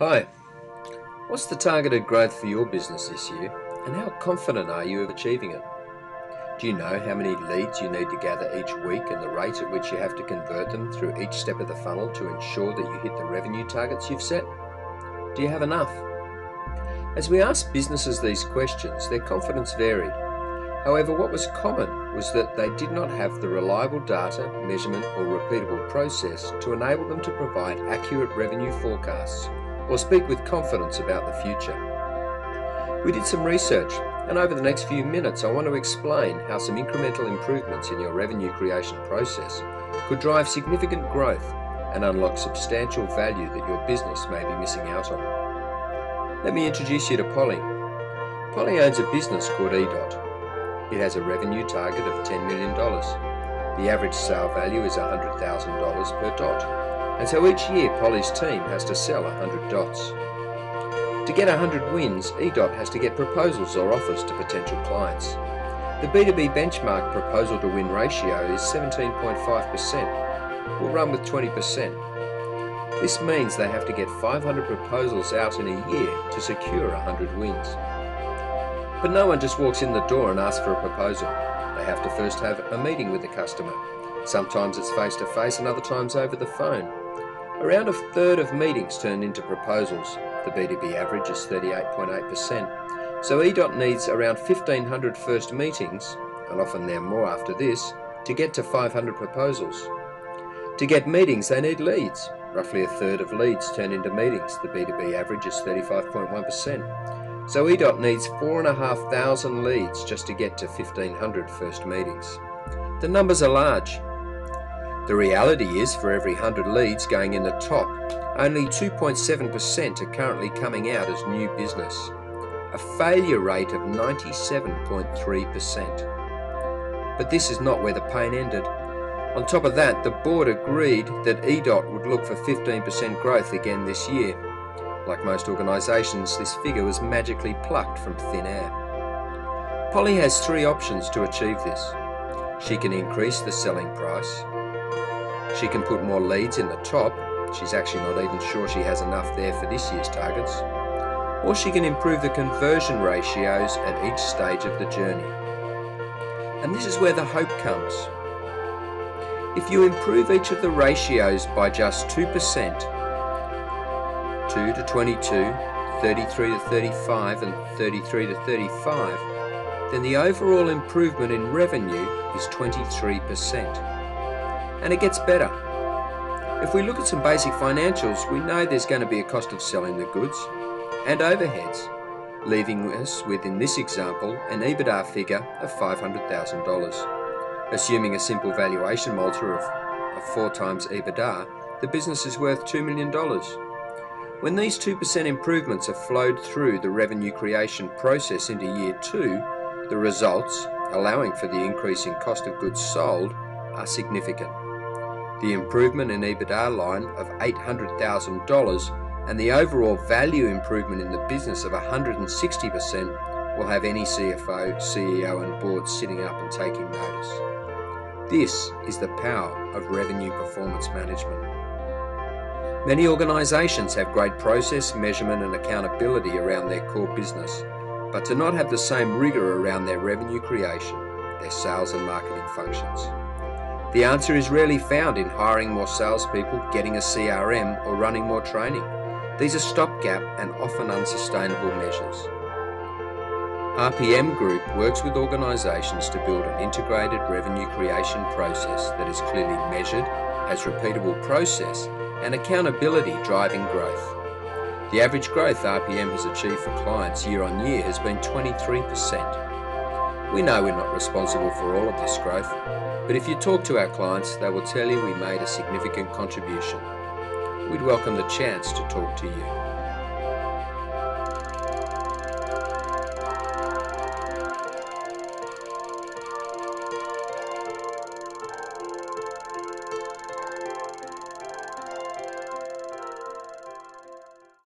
Hi, what's the targeted growth for your business this year, and how confident are you of achieving it? Do you know how many leads you need to gather each week and the rate at which you have to convert them through each step of the funnel to ensure that you hit the revenue targets you've set? Do you have enough? As we asked businesses these questions, their confidence varied. However, what was common was that they did not have the reliable data, measurement or repeatable process to enable them to provide accurate revenue forecasts or speak with confidence about the future. We did some research, and over the next few minutes I want to explain how some incremental improvements in your revenue creation process could drive significant growth and unlock substantial value that your business may be missing out on. Let me introduce you to Polly. Polly owns a business called EDOT. It has a revenue target of $10 million. The average sale value is $100,000 per dot. And so each year Polly's team has to sell 100 dots. To get 100 wins, EDOT has to get proposals or offers to potential clients. The B2B benchmark proposal to win ratio is 17.5%. We'll run with 20%. This means they have to get 500 proposals out in a year to secure 100 wins. But no one just walks in the door and asks for a proposal. They have to first have a meeting with the customer. Sometimes it's face-to-face and other times over the phone. Around a third of meetings turn into proposals. The B2B average is 38.8%. So EDOT needs around 1,500 first meetings, and often there are more after this, to get to 500 proposals. To get meetings, they need leads. Roughly a third of leads turn into meetings. The B2B average is 35.1%. So EDOT needs 4,500 leads just to get to 1,500 first meetings. The numbers are large. The reality is, for every 100 leads going in the top, only 2.7% are currently coming out as new business, a failure rate of 97.3%. But this is not where the pain ended. On top of that, the board agreed that EDOT would look for 15% growth again this year. Like most organisations, this figure was magically plucked from thin air. Polly has three options to achieve this. She can increase the selling price. She can put more leads in the top. She's actually not even sure she has enough there for this year's targets. Or she can improve the conversion ratios at each stage of the journey. And this is where the hope comes. If you improve each of the ratios by just 2%, 2 to 22, 33 to 35 and 33 to 35, then the overall improvement in revenue is 23%. And it gets better. If we look at some basic financials, we know there's going to be a cost of selling the goods and overheads, leaving us with, in this example, an EBITDA figure of $500,000. Assuming a simple valuation multiple of 4 times EBITDA, the business is worth $2 million. When these 2% improvements are flowed through the revenue creation process into year 2, the results, allowing for the increase in cost of goods sold, are significant. The improvement in EBITDA line of $800,000 and the overall value improvement in the business of 160% will have any CFO, CEO and board sitting up and taking notice. This is the power of revenue performance management. Many organisations have great process, measurement and accountability around their core business, but do not have the same rigour around their revenue creation, their sales and marketing functions. The answer is rarely found in hiring more salespeople, getting a CRM or running more training. These are stopgap and often unsustainable measures. RPM Group works with organisations to build an integrated revenue creation process that is clearly measured, has repeatable process and accountability driving growth. The average growth RPM has achieved for clients year on year has been 23%. We know we're not responsible for all of this growth, but if you talk to our clients, they will tell you we made a significant contribution. We'd welcome the chance to talk to you.